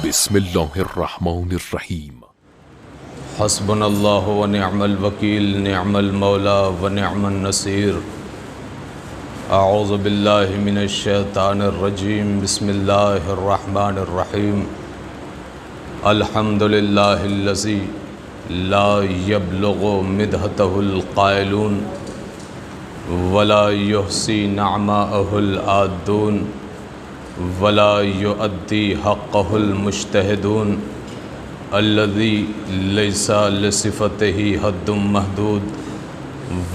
بسم اللہ الرحمن الرحیم۔ حسبنا اللہ ونعم الوکیل، نعم المولا ونعم النصیر۔ اعوذ باللہ من الشیطان الرجیم، بسم اللہ الرحمن الرحیم۔ الحمد للہ الذی لا یبلغ مدحتہ القائلون ولا یحصی نعماءہ العادون ولا یؤدی حقہ المجتہدون الذی لیس لصفتہ حد محدود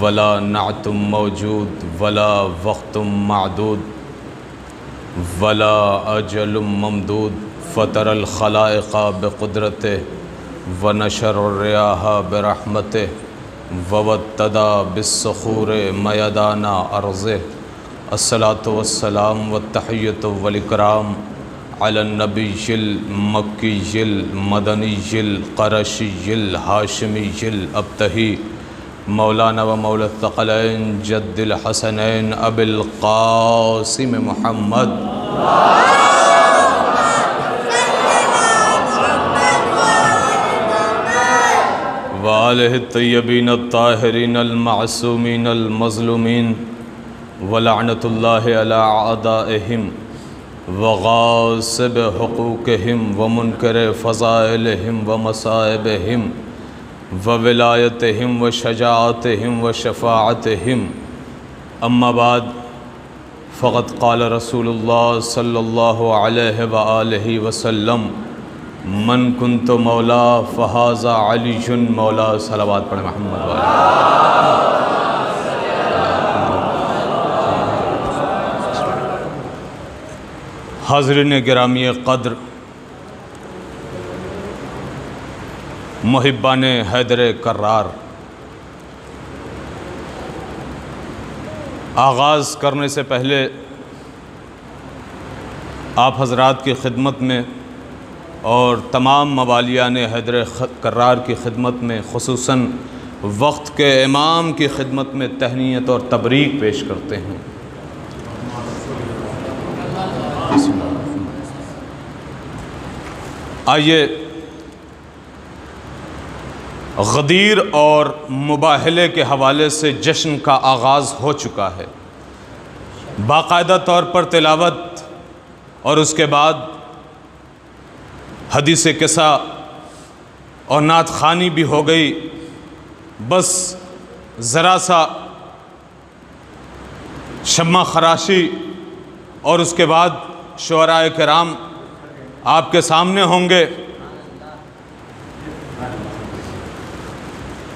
ولا نعت موجود ولا وقت معدود ولا اجل ممدود فطر الخلائق بقدرتہ ونشر الریاح برحمتہ وابتدى بالصخور میدان ارضہ۔ الصلاة والسلام والتحیۃ والاکرام علی النبی المکی المدنی القرشی الہاشمی الابتہی مولانا و مولا الثقلین جد الحسنین ابی القاسم محمد وآلہ الطیبین الطاہرین المعصومین المظلومین ولعنۃ اللہ علی اعدائہم وغاصب حقوقہم ومنکر فضائلہم ومصائبہم وولایتہم وشجاعتہم وشفاعتہم۔ اما بعد فقد قال رسول اللہ صلی اللہ علیہ وآلہ وسلم من کنت مولا فہذا علی مولا۔ صلوات پڑھیں محمد وآلہ۔ حاضرین گرامی قدر، محبان حیدر کرار، آغاز کرنے سے پہلے آپ حضرات کی خدمت میں اور تمام موالیان حیدر کرار کی خدمت میں، خصوصاً وقت کے امام کی خدمت میں تہنیت اور تبریک پیش کرتے ہیں۔ آئیے غدیر اور مباہلے کے حوالے سے جشن کا آغاز ہو چکا ہے، باقاعدہ طور پر تلاوت اور اس کے بعد حدیث قصہ اور نعت خوانی بھی ہو گئی۔ بس ذرا سا شمع خراشی اور اس کے بعد شعراء کرام آپ کے سامنے ہوں گے۔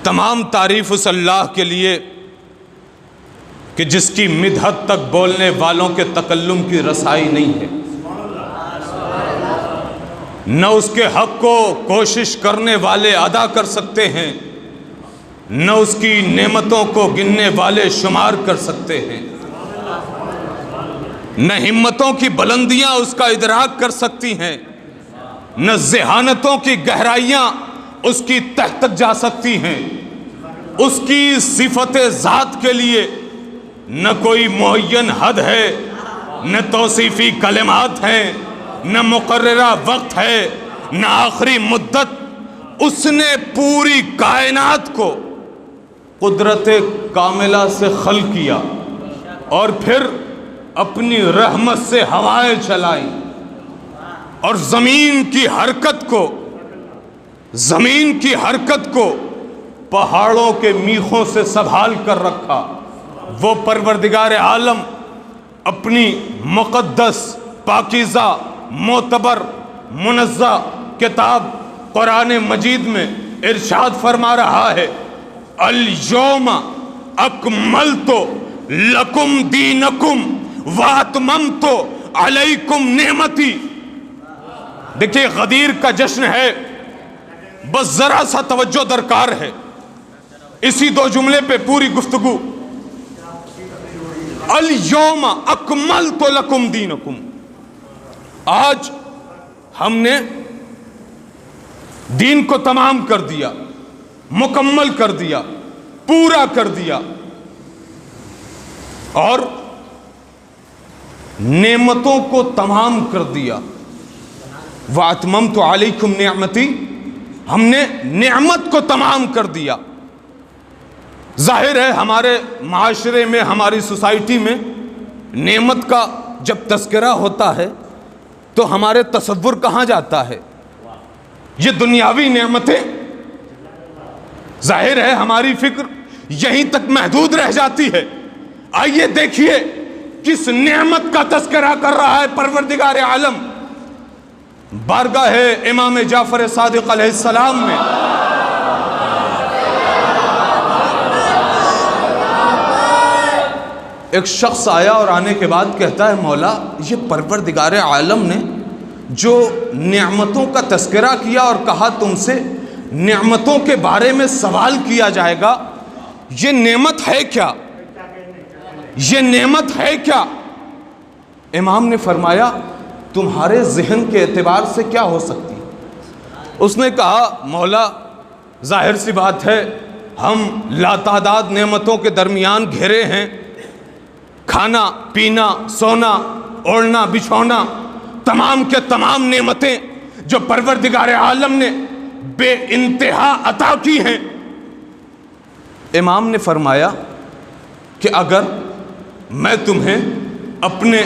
تمام تعریف اس اللہ کے لیے کہ جس کی مدحت تک بولنے والوں کے تکلم کی رسائی نہیں ہے، نہ اس کے حق کو کوشش کرنے والے ادا کر سکتے ہیں، نہ اس کی نعمتوں کو گننے والے شمار کر سکتے ہیں، نہ ہمتوں کی بلندیاں اس کا ادراک کر سکتی ہیں، نہ ذہانتوں کی گہرائیاں اس کی تہ تک جا سکتی ہیں۔ اس کی صفت ذات کے لیے نہ کوئی معین حد ہے، نہ توصیفی کلمات ہیں، نہ مقررہ وقت ہے، نہ آخری مدت۔ اس نے پوری کائنات کو قدرت کاملہ سے خلق کیا اور پھر اپنی رحمت سے ہوائیں چلائیں اور زمین کی حرکت کو پہاڑوں کے میخوں سے سنبھال کر رکھا۔ وہ پروردگار عالم اپنی مقدس، پاکیزہ، معتبر، منزہ کتاب قرآن مجید میں ارشاد فرما رہا ہے، الیوم اکملت لکم دینکم واتممت علیکم نعمتی۔ دیکھیے غدیر کا جشن ہے، بس ذرا سا توجہ درکار ہے، اسی دو جملے پہ پوری گفتگو۔ الیوم اکملت لکم دینکم، آج ہم نے دین کو تمام کر دیا، مکمل کر دیا، پورا کر دیا، اور نعمتوں کو تمام کر دیا۔ وَأَتْمَمْتُ عَلَيْكُمْ نِعْمَتِي، ہم نے نعمت کو تمام کر دیا۔ ظاہر ہے ہمارے معاشرے میں، ہماری سوسائٹی میں نعمت کا جب تذکرہ ہوتا ہے تو ہمارے تصور کہاں جاتا ہے؟ یہ دنیاوی نعمتیں، ظاہر ہے ہماری فکر یہیں تک محدود رہ جاتی ہے۔ آئیے دیکھیے کس نعمت کا تذکرہ کر رہا ہے پروردگار عالم بارگاہ امام جعفر صادق علیہ السلام میں۔ ایک شخص آیا اور آنے کے بعد کہتا ہے مولا، یہ پروردگار عالم نے جو نعمتوں کا تذکرہ کیا اور کہا تم سے نعمتوں کے بارے میں سوال کیا جائے گا، یہ نعمت ہے کیا؟ یہ نعمت ہے کیا؟ امام نے فرمایا تمہارے ذہن کے اعتبار سے کیا ہو سکتی؟ اس نے کہا مولا ظاہر سی بات ہے، ہم لاتعداد نعمتوں کے درمیان گھرے ہیں، کھانا پینا سونا اوڑھنا بچھونا، تمام کے تمام نعمتیں جو پروردگار عالم نے بے انتہا عطا کی ہیں۔ امام نے فرمایا کہ اگر میں تمہیں اپنے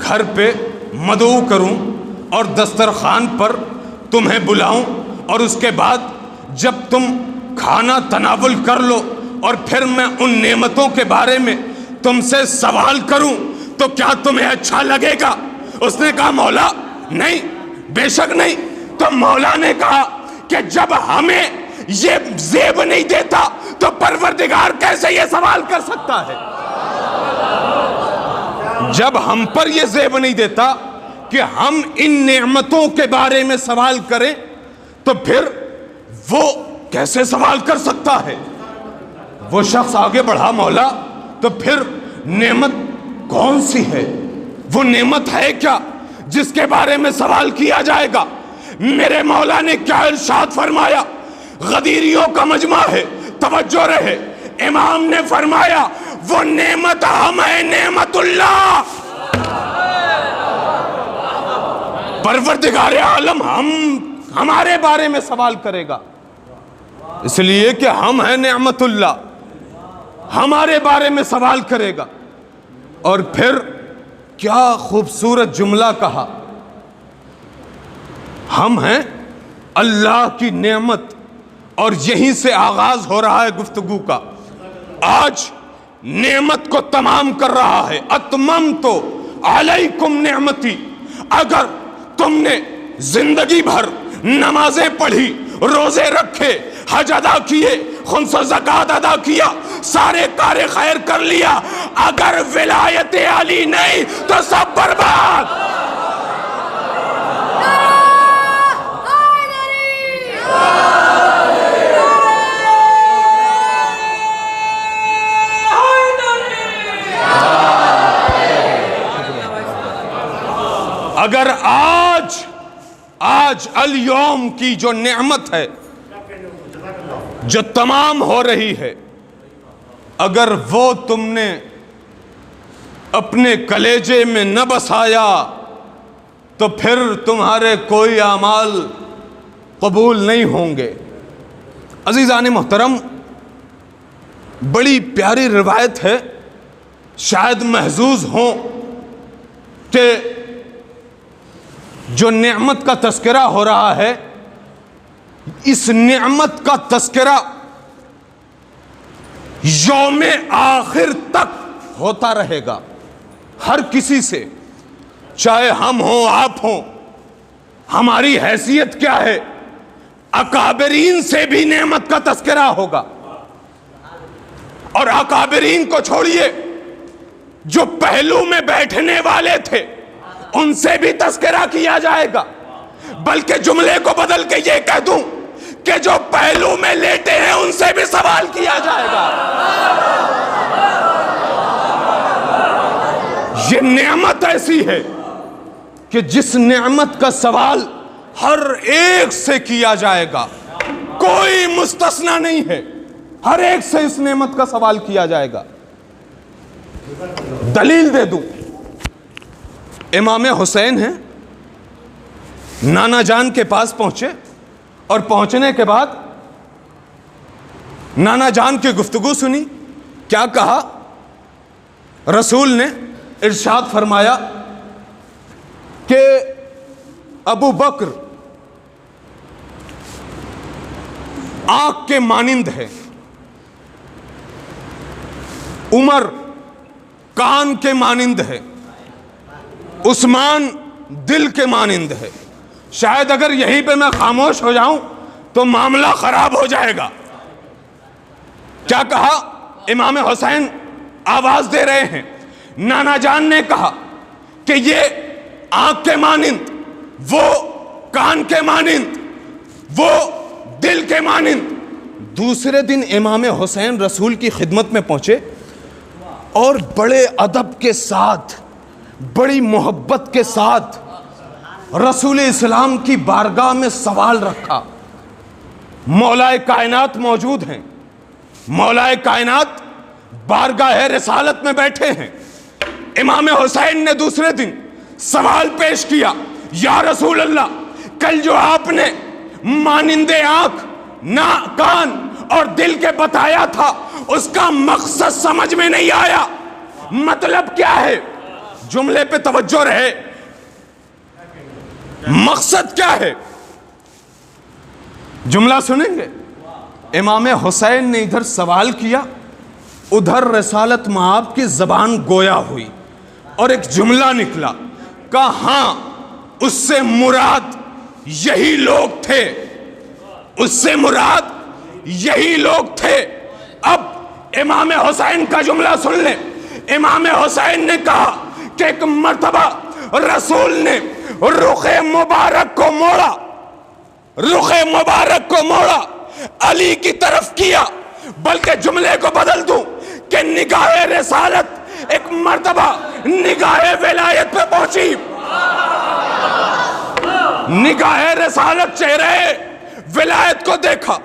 گھر پہ مدعو کروں اور دسترخوان پر تمہیں بلاؤں اور اس کے بعد جب تم کھانا تناول کر لو اور پھر میں ان نعمتوں کے بارے میں تم سے سوال کروں تو کیا تمہیں اچھا لگے گا؟ اس نے کہا مولا نہیں، بے شک نہیں۔ تو مولا نے کہا کہ جب ہمیں یہ زیب نہیں دیتا تو پروردگار کیسے یہ سوال کر سکتا ہے؟ جب ہم پر یہ زیب نہیں دیتا کہ ہم ان نعمتوں کے بارے میں سوال کریں تو پھر وہ کیسے سوال کر سکتا ہے؟ وہ شخص آگے بڑھا مولا تو پھر نعمت کون سی ہے؟ وہ نعمت ہے کیا جس کے بارے میں سوال کیا جائے گا؟ میرے مولا نے کیا ارشاد فرمایا؟ غدیریوں کا مجمع ہے، توجہ رہے۔ امام نے فرمایا وہ نعمت ہم ہے، نعمت اللہ۔ پروردگار عالم ہمارے بارے میں سوال کرے گا، اس لیے کہ ہم ہیں نعمت اللہ، ہمارے بارے میں سوال کرے گا۔ اور پھر کیا خوبصورت جملہ کہا، ہم ہیں اللہ کی نعمت۔ اور یہیں سے آغاز ہو رہا ہے گفتگو کا۔ آج نعمت کو تمام کر رہا ہے۔ اتممت علیکم نعمتی، اگر تم نے زندگی بھر نمازیں پڑھی، روزے رکھے، حج ادا کیے، خمس و زکوٰۃ ادا کیا، سارے کار خیر کر لیا، اگر ولایت علی نہیں تو سب برباد۔ اگر آج الیوم کی جو نعمت ہے جو تمام ہو رہی ہے، اگر وہ تم نے اپنے کلیجے میں نہ بسایا تو پھر تمہارے کوئی اعمال قبول نہیں ہوں گے۔ عزیزان محترم، بڑی پیاری روایت ہے، شاید محظوظ ہوں کہ جو نعمت کا تذکرہ ہو رہا ہے، اس نعمت کا تذکرہ یوم آخر تک ہوتا رہے گا، ہر کسی سے، چاہے ہم ہوں آپ ہوں۔ ہماری حیثیت کیا ہے؟ اکابرین سے بھی نعمت کا تذکرہ ہوگا، اور اکابرین کو چھوڑیے، جو پہلو میں بیٹھنے والے تھے ان سے بھی تذکرہ کیا جائے گا۔ بلکہ جملے کو بدل کے یہ کہہ دوں کہ جو پہلو میں لیٹے ہیں ان سے بھی سوال کیا جائے گا۔ یہ نعمت ایسی ہے کہ جس نعمت کا سوال ہر ایک سے کیا جائے گا، کوئی مستثنی نہیں ہے، ہر ایک سے اس نعمت کا سوال کیا جائے گا۔ دلیل دے دوں، امام حسین ہیں، نانا جان کے پاس پہنچے اور پہنچنے کے بعد نانا جان کی گفتگو سنی. کیا کہا؟ رسول نے ارشاد فرمایا کہ ابو بکر آنکھ کے مانند ہے، عمر کان کے مانند ہے، عثمان دل کے مانند ہے. شاید اگر یہیں پہ میں خاموش ہو جاؤں تو معاملہ خراب ہو جائے گا. کیا کہا؟ امام حسین آواز دے رہے ہیں. نانا جان نے کہا کہ یہ آنکھ کے مانند، وہ کان کے مانند، وہ دل کے مانند. دوسرے دن امام حسین رسول کی خدمت میں پہنچے اور بڑے ادب کے ساتھ، بڑی محبت کے ساتھ رسول اسلام کی بارگاہ میں سوال رکھا. مولا کائنات موجود ہیں، مولا کائنات بارگاہ رسالت میں بیٹھے ہیں. امام حسین نے دوسرے دن سوال پیش کیا، یا رسول اللہ، کل جو آپ نے مانند آنکھ، کان اور دل کے بتایا تھا، اس کا مقصد سمجھ میں نہیں آیا، مطلب کیا ہے؟ جملے پہ توجہ رہے، مقصد کیا ہے؟ جملہ سنیں گے. امام حسین نے ادھر سوال کیا، ادھر رسالت مآب کی زبان گویا ہوئی اور ایک جملہ نکلا. کہا ہاں، اس سے مراد یہی لوگ تھے، اس سے مراد یہی لوگ تھے. اب امام حسین کا جملہ سن لیں. امام حسین نے کہا کہ ایک مرتبہ رسول نے رخ مبارک کو موڑا، رخ مبارک کو موڑا، علی کی طرف کیا. بلکہ جملے کو بدل دوں کہ نگاہ رسالت ایک مرتبہ نگاہ ولایت پہ پہنچی. نگاہ رسالت چہرے ولایت کو دیکھا،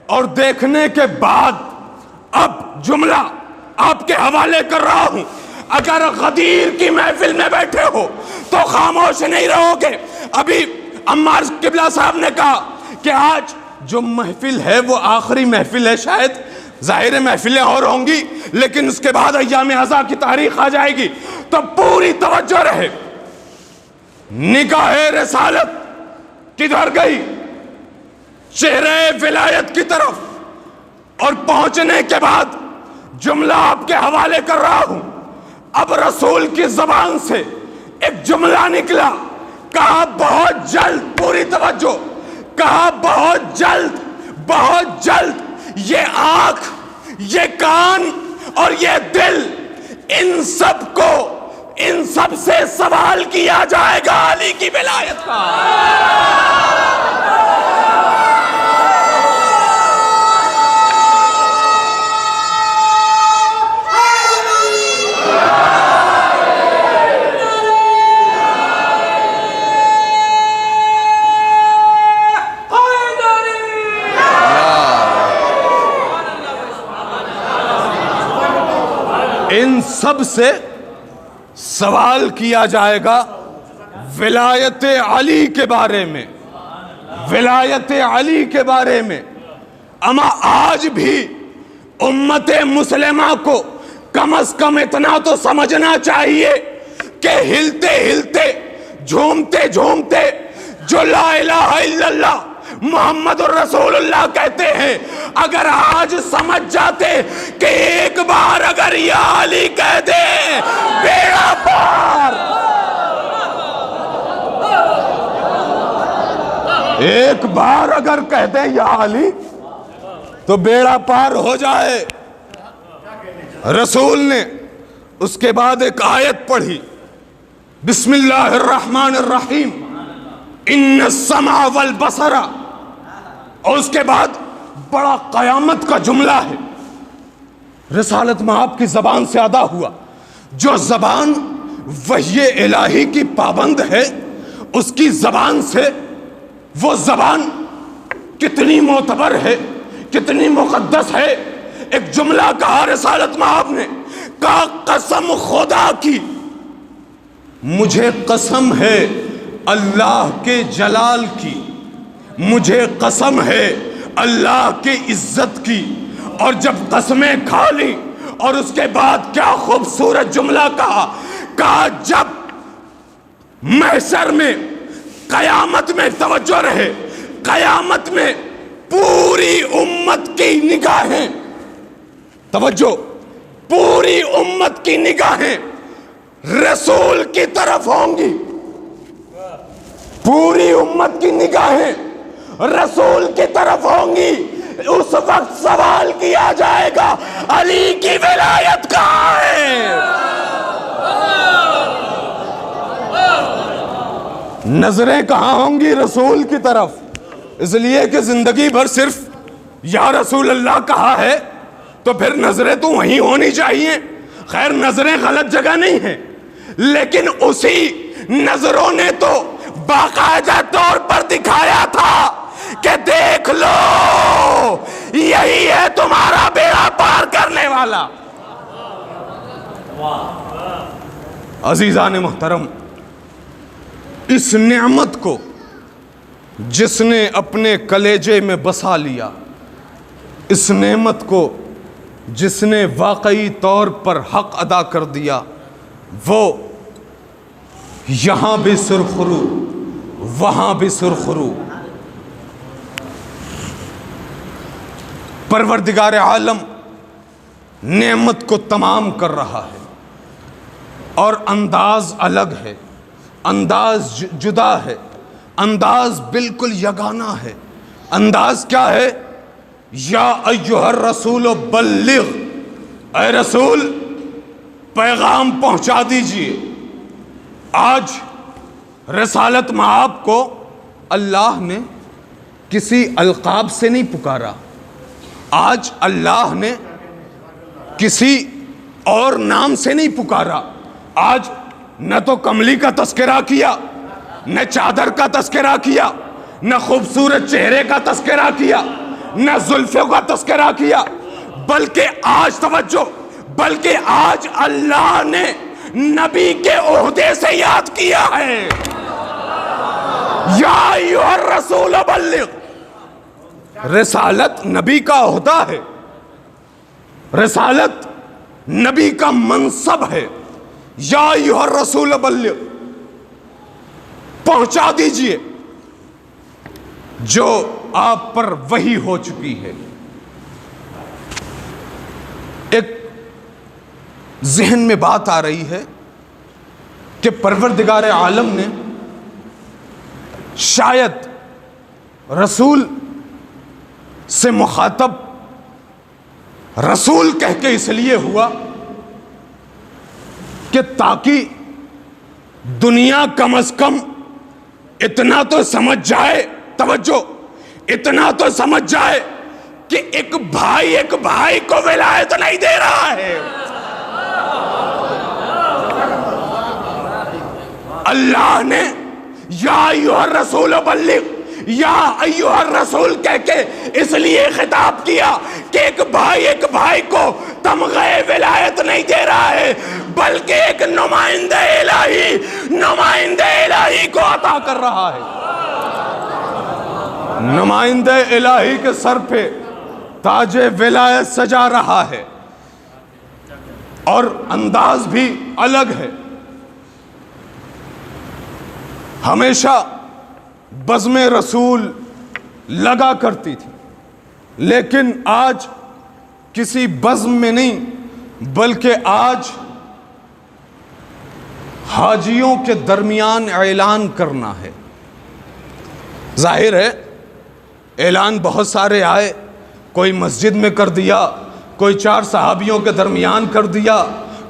اور دیکھنے کے بعد اب جملہ آپ کے حوالے کر رہا ہوں. اگر غدیر کی محفل میں بیٹھے ہو تو خاموش نہیں رہو گے. ابھی عمار قبلہ صاحب نے کہا کہ آج جو محفل ہے وہ آخری محفل ہے. شاید ظاہر محفلیں اور ہوں گی، لیکن اس کے بعد ایام ازا کی تاریخ آ جائے گی. تو پوری توجہ رہے. نگاہ رسالت کدھر گئی؟ چہرے ولایت کی طرف. اور پہنچنے کے بعد جملہ آپ کے حوالے کر رہا ہوں. اب رسول کی زبان سے ایک جملہ نکلا. کہا بہت جلد، پوری توجہ، کہا بہت جلد، بہت جلد یہ آنکھ، یہ کان اور یہ دل، ان سب کو، ان سب سے سوال کیا جائے گا علی کی ولایت کا. ان سب سے سوال کیا جائے گا ولایت علی کے بارے میں، ولایت علی کے بارے میں. اما آج بھی امت مسلمہ کو کم از کم اتنا تو سمجھنا چاہیے کہ ہلتے ہلتے، جھومتے جھومتے جو لا الہ الا اللہ محمد الرسول اللہ کہتے ہیں، اگر آج سمجھ جاتے کہ ایک بار اگر یا علی کہہ دے بیڑا پار، ایک بار اگر کہہ دے یا علی تو بیڑا پار ہو جائے. رسول نے اس کے بعد ایک آیت پڑھی، بسم اللہ الرحمن الرحیم، ان السمع والبصر، اور اس کے بعد بڑا قیامت کا جملہ ہے، رسالت مآب کی زبان سے ادا ہوا. جو زبان وحی الہی کی پابند ہے، اس کی زبان سے، وہ زبان کتنی معتبر ہے، کتنی مقدس ہے. ایک جملہ کہا رسالت مآب نے، کہا قسم خدا کی، مجھے قسم ہے اللہ کے جلال کی، مجھے قسم ہے اللہ کی عزت کی. اور جب قسمیں کھا لی اور اس کے بعد کیا خوبصورت جملہ کہا جب محشر میں، قیامت میں، توجہ رہے، قیامت میں پوری امت کی نگاہیں، توجہ، پوری امت کی نگاہیں رسول کی طرف ہوں گی. پوری امت کی نگاہیں رسول کی طرف ہوں گی. اس وقت سوال کیا جائے گا علی کی ولایت کہاں ہے؟ نظریں کہاں ہوں گی؟ رسول کی طرف. اس لیے کہ زندگی بھر صرف یا رسول اللہ کہا ہے تو پھر نظریں تو وہیں ہونی چاہیے. خیر نظریں غلط جگہ نہیں ہیں، لیکن اسی نظروں نے تو باقاعدہ طور پر دکھایا تھا کہ دیکھ لو یہی ہے تمہارا بیڑا پار کرنے والا. عزیزان محترم، اس نعمت کو جس نے اپنے کلیجے میں بسا لیا، اس نعمت کو جس نے واقعی طور پر حق ادا کر دیا، وہ یہاں بھی سرخرو وہاں بھی سرخرو. پروردگار عالم نعمت کو تمام کر رہا ہے، اور انداز الگ ہے، انداز جدا ہے، انداز بالکل یگانہ ہے. انداز کیا ہے؟ یا ایھا الرسول بلغ، اے رسول پیغام پہنچا دیجئے. آج رسالت مآب کو اللہ نے کسی القاب سے نہیں پکارا. آج اللہ نے کسی اور نام سے نہیں پکارا. آج نہ تو کملی کا تذکرہ کیا، نہ چادر کا تذکرہ کیا، نہ خوبصورت چہرے کا تذکرہ کیا، نہ زلفوں کا تذکرہ کیا، بلکہ آج توجہ، بلکہ آج اللہ نے نبی کے عہدے سے یاد کیا ہے. یا ایھا الرسول بلغ. رسالت نبی کا عہدہ ہے، رسالت نبی کا منصب ہے. یا ایھا الرسول بلغ، پہنچا دیجئے جو آپ پر وحی ہو چکی ہے. ایک ذہن میں بات آ رہی ہے کہ پروردگار عالم نے شاید رسول سے مخاطب رسول کہہ کے اس لیے ہوا کہ تاکہ دنیا کم از کم اتنا تو سمجھ جائے، توجہ، اتنا تو سمجھ جائے کہ ایک بھائی کو ولایت نہیں دے رہا ہے. اللہ نے یا ایھا الرسول بلغ، یا ایھا الرسول کہہ کے اس لیے خطاب کیا کہ ایک بھائی کو تمغہ ولایت نہیں دے رہا ہے، بلکہ ایک نمائندہ الہی کو عطا کر رہا ہے. نمائندہ الہی کے سر پہ تاج ولایت سجا رہا ہے، اور انداز بھی الگ ہے. ہمیشہ بزم رسول لگا کرتی تھی، لیکن آج کسی بزم میں نہیں، بلکہ آج حاجیوں کے درمیان اعلان کرنا ہے. ظاہر ہے اعلان بہت سارے آئے، کوئی مسجد میں کر دیا، کوئی 4 صحابیوں کے درمیان کر دیا،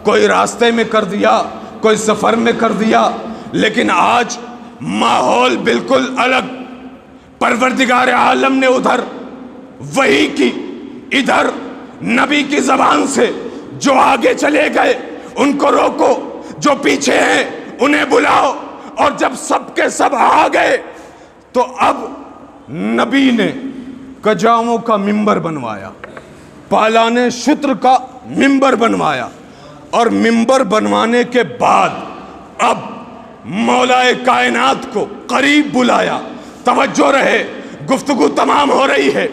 کوئی راستے میں کر دیا، کوئی سفر میں کر دیا، لیکن آج ماحول بالکل الگ. پروردگار عالم نے ادھر وحی کی، ادھر نبی کی زبان سے جو آگے چلے گئے ان کو روکو، جو پیچھے ہیں انہیں بلاؤ. اور جب سب کے سب آ گئے تو اب نبی نے کجاؤں کا منبر بنوایا، پالانے شتر کا منبر بنوایا، اور منبر بنوانے کے بعد اب مولا کائنات کو قریب بلایا. توجہ رہے, گفتگو تمام ہو رہی ہے.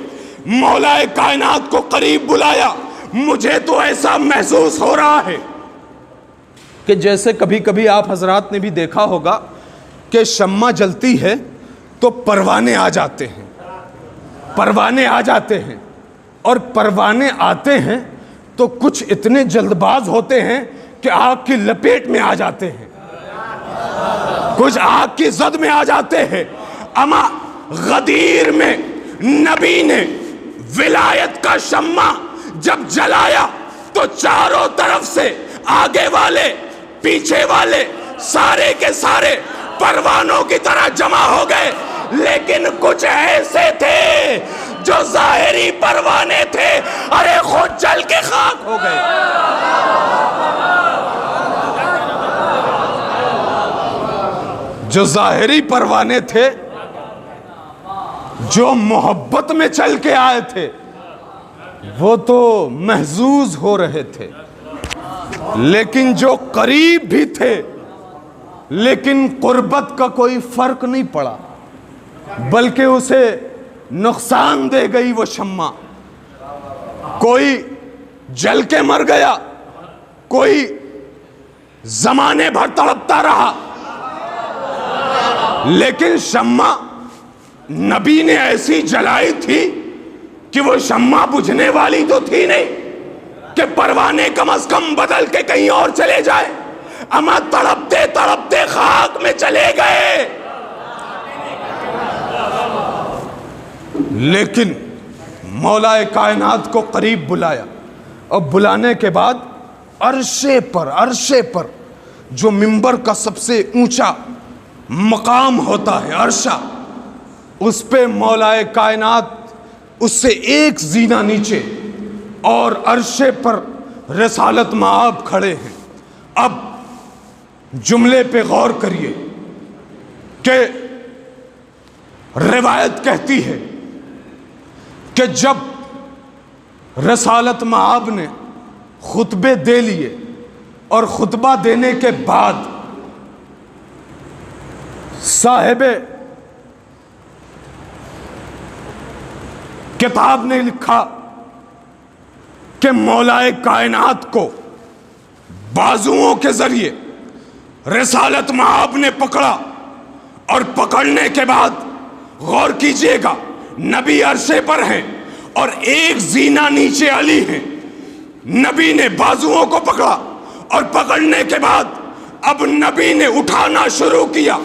مولا کائنات کو قریب بلایا. مجھے تو ایسا محسوس ہو رہا ہے کہ جیسے کبھی کبھی آپ حضرات نے بھی دیکھا ہوگا کہ شمع جلتی ہے تو پروانے آ جاتے ہیں, پروانے آ جاتے ہیں, اور پروانے آتے ہیں تو کچھ اتنے جلد باز ہوتے ہیں کہ آگ کی لپیٹ میں آ جاتے ہیں, کچھ آگ کی زد میں آ جاتے ہیں. اما غدیر میں نبی نے ولایت کا شمع جب جلایا تو چاروں طرف سے آگے والے پیچھے والے سارے کے سارے پروانوں کی طرح جمع ہو گئے, لیکن کچھ ایسے تھے جو ظاہری پروانے تھے, ارے خود جل کے خاک ہو گئے. جو ظاہری پروانے تھے, جو محبت میں چل کے آئے تھے, وہ تو محظوظ ہو رہے تھے, لیکن جو قریب بھی تھے لیکن قربت کا کوئی فرق نہیں پڑا, بلکہ اسے نقصان دے گئی وہ شمع. کوئی جل کے مر گیا, کوئی زمانے بھر تڑپتا رہا, لیکن شمع نبی نے ایسی جلائی تھی کہ وہ شمع بجھنے والی تو تھی نہیں کہ پروانے کم از کم بدل کے کہیں اور چلے جائے. اما تڑپتے تڑپتے خاک میں چلے گئے. لیکن مولا کائنات کو قریب بلایا, اور بلانے کے بعد عرشے پر جو منبر کا سب سے اونچا مقام ہوتا ہے عرشہ, اس پہ مولا کائنات اس سے ایک زینہ نیچے, اور عرشے پر رسالت مآب کھڑے ہیں. اب جملے پہ غور کریے کہ روایت کہتی ہے کہ جب رسالت مآب نے خطبے دے لیے اور خطبہ دینے کے بعد صاحب کتاب نے لکھا کہ مولا کائنات کو بازوؤں کے ذریعے رسالت مآب نے پکڑا, اور پکڑنے کے بعد غور کیجئے گا, نبی عرشے پر ہیں اور ایک زینہ نیچے علی ہیں. نبی نے بازوؤں کو پکڑا, اور پکڑنے کے بعد اب نبی نے اٹھانا شروع کیا.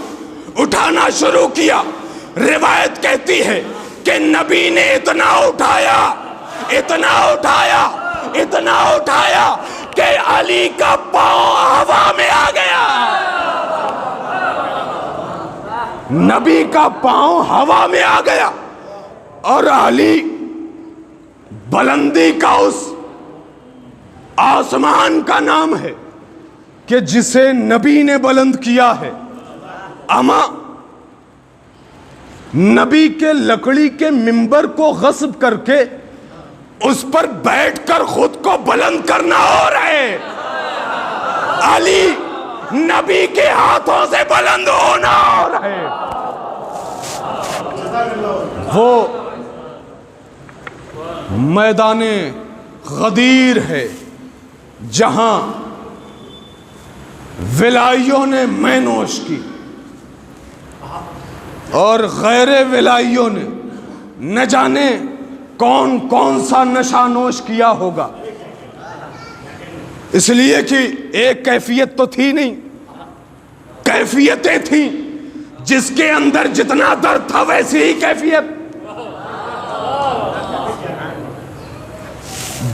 روایت کہتی ہے کہ نبی نے اتنا اٹھایا کہ علی کا پاؤں ہوا میں آ گیا. نبی کا پاؤں ہوا میں آ گیا, اور علی بلندی کا اس آسمان کا نام ہے کہ جسے نبی نے بلند کیا ہے. اما نبی کے لکڑی کے منبر کو غصب کر کے اس پر بیٹھ کر خود کو بلند کرنا اور ہے, علی نبی کے ہاتھوں سے بلند ہونا اور ہے. وہ میدان غدیر ہے جہاں ولائیوں نے میں نوش کی اور غیر ولائیوں نے نہ جانے کون کون سا نشہ نوش کیا ہوگا. اس لیے کہ ایک کیفیت تو تھی نہیں, کیفیتیں تھیں, جس کے اندر جتنا درد تھا ویسی ہی کیفیت.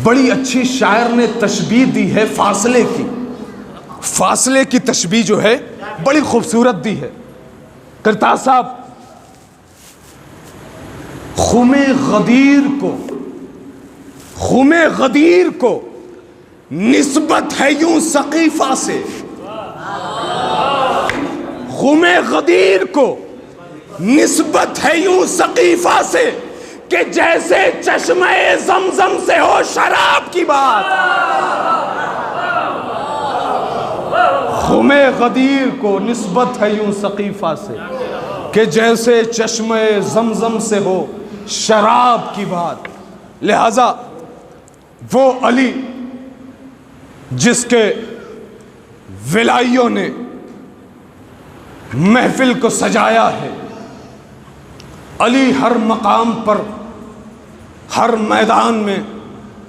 بڑی اچھی شاعر نے تشبیہ دی ہے فاصلے کی. فاصلے کی تشبیہ جو ہے بڑی خوبصورت دی ہے. کرتاز صاحب, خم غدیر کو نسبت ہے یوں سقیفہ سے. خم غدیر کو نسبت ہے یوں سقیفہ سے کہ جیسے چشمہ زمزم سے ہو شراب کی بات. خم غدیر کو نسبت ہے یوں سقیفہ سے کہ جیسے چشمہ زمزم سے ہو شراب کی بات. لہذا وہ علی جس کے ولائیوں نے محفل کو سجایا ہے، علی ہر مقام پر، ہر میدان میں،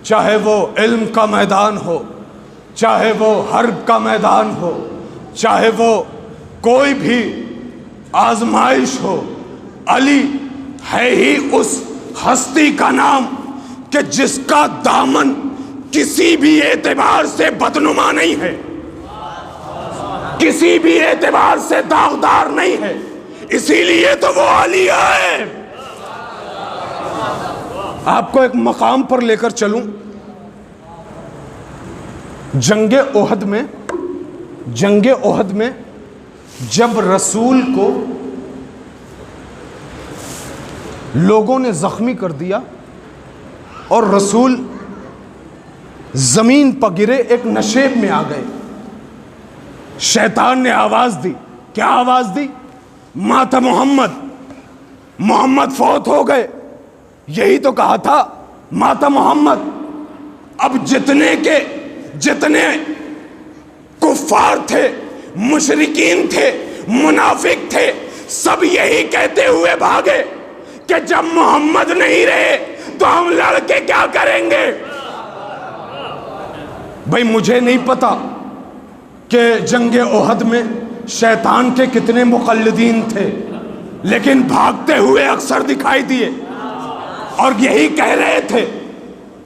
چاہے وہ علم کا میدان ہو، چاہے وہ حرب کا میدان ہو، چاہے وہ کوئی بھی آزمائش ہو، علی ہے ہی اس ہستی کا نام کہ جس کا دامن کسی بھی اعتبار سے بدنما نہیں ہے، کسی بھی اعتبار سے داغدار نہیں ہے، اسی لیے تو وہ علی ہے. آپ کو ایک مقام پر لے کر چلوں. جنگ احد میں جب رسول کو لوگوں نے زخمی کر دیا اور رسول زمین پر گرے، ایک نشیب میں آ گئے، شیطان نے آواز دی. کیا آواز دی؟ مات محمد، محمد فوت ہو گئے. یہی تو کہا تھا مات محمد. اب جتنے کفار تھے، مشرکین تھے، منافق تھے، سب یہی کہتے ہوئے بھاگے کہ جب محمد نہیں رہے تو ہم لڑ کے کیا کریں گے. بھائی مجھے نہیں پتا کہ جنگ احد میں شیطان کے کتنے مقلدین تھے، لیکن بھاگتے ہوئے اکثر دکھائی دیے اور یہی کہہ رہے تھے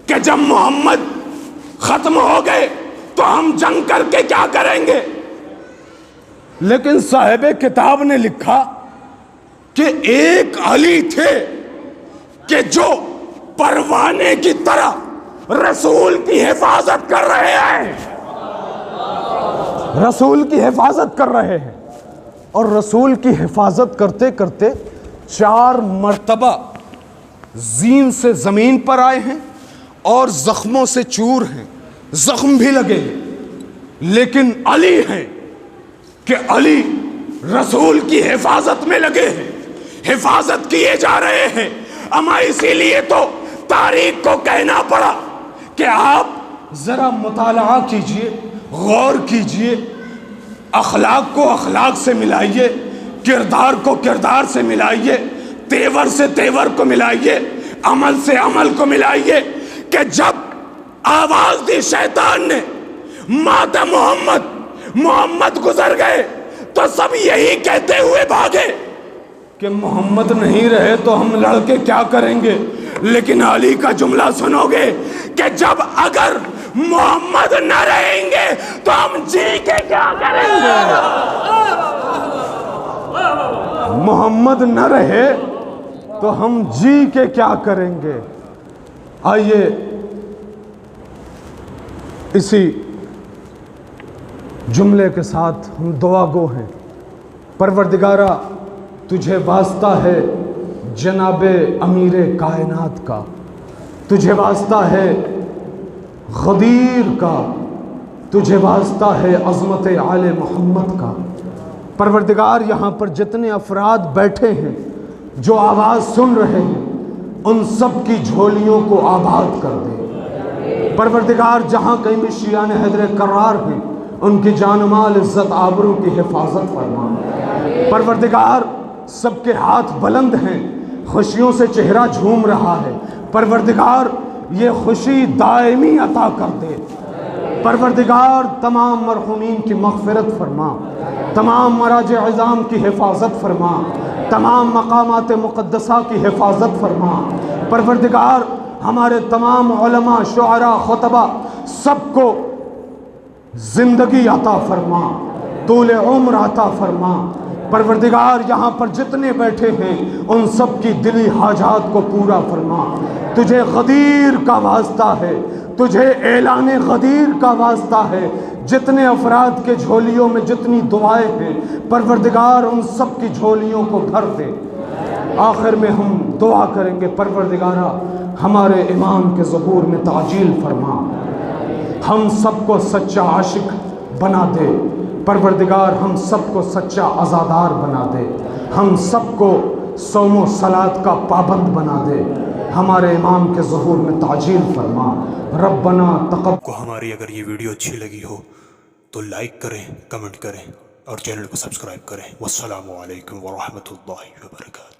کہ جب محمد ختم ہو گئے تو ہم جنگ کر کے کیا کریں گے. لیکن صاحب کتاب نے لکھا کہ ایک علی تھے کہ جو پروانے کی طرح رسول کی حفاظت کر رہے ہیں، رسول کی حفاظت کر رہے ہیں، اور رسول کی حفاظت کرتے کرتے 4 مرتبہ زین سے زمین پر آئے ہیں اور زخموں سے چور ہیں، زخم بھی لگے ہیں، لیکن علی ہیں کہ علی رسول کی حفاظت میں لگے ہیں، حفاظت کیے جا رہے ہیں. اما اسی لیے تو تاریخ کو کہنا پڑا کہ آپ ذرا مطالعہ کیجئے، غور کیجئے، اخلاق کو اخلاق سے ملائیے، کردار کو کردار سے ملائیے، تیور سے تیور کو ملائیے، عمل سے عمل کو ملائیے، کہ جب آواز دی شیطان نے مات محمد گزر گئے تو سب یہی کہتے ہوئے بھاگے کہ محمد نہیں رہے تو ہم لڑ کے کیا کریں گے. لیکن علی کا جملہ سنو گے کہ جب اگر محمد نہ رہیں گے تو ہم جی کے کیا کریں گے. محمد نہ رہے تو ہم جی کے کیا کریں گے. آئیے اسی جملے کے ساتھ ہم دعا گو ہیں. پروردگارا تجھے واسطہ ہے جناب امیر کائنات کا، تجھے واسطہ ہے غدیر کا، تجھے واسطہ ہے عظمت آل محمد کا. پروردگار یہاں پر جتنے افراد بیٹھے ہیں جو آواز سن رہے ہیں ان سب کی جھولیوں کو آباد کر دے. پروردگار جہاں کہیں بھی شیعان حیدر کرار ہیں ان کی جان و مال عزت آبرو کی حفاظت فرما. پروردگار سب کے ہاتھ بلند ہیں، خوشیوں سے چہرہ جھوم رہا ہے. پروردگار یہ خوشی دائمی عطا کر دے. پروردگار تمام مرحومین کی مغفرت فرما، تمام مراجع عظام کی حفاظت فرما، تمام مقامات مقدسہ کی حفاظت فرما. پروردگار ہمارے تمام علماء، شعراء، خطبہ سب کو زندگی عطا فرما، طول عمر عطا فرما. پروردگار یہاں پر جتنے بیٹھے ہیں ان سب کی دلی حاجات کو پورا فرما. تجھے غدیر کا واسطہ ہے، تجھے اعلان غدیر کا واسطہ ہے. جتنے افراد کے جھولیوں میں جتنی دعائیں ہیں پروردگار ان سب کی جھولیوں کو بھر دے. آخر میں ہم دعا کریں گے، پروردگارا ہمارے امام کے ظہور میں تعجیل فرما، ہم سب کو سچا عاشق بنا دے. پروردگار ہم سب کو سچا عزادار بنا دے، ہم سب کو صوم و صلاۃ کا پابند بنا دے، ہمارے امام کے ظہور میں تعجیل فرما۔ ربنا تقبل۔ کو ہماری اگر یہ ویڈیو اچھی لگی ہو تو لائک کریں، کمنٹ کریں اور چینل کو سبسکرائب کریں۔ والسلام علیکم ورحمۃ اللہ وبرکاتہ۔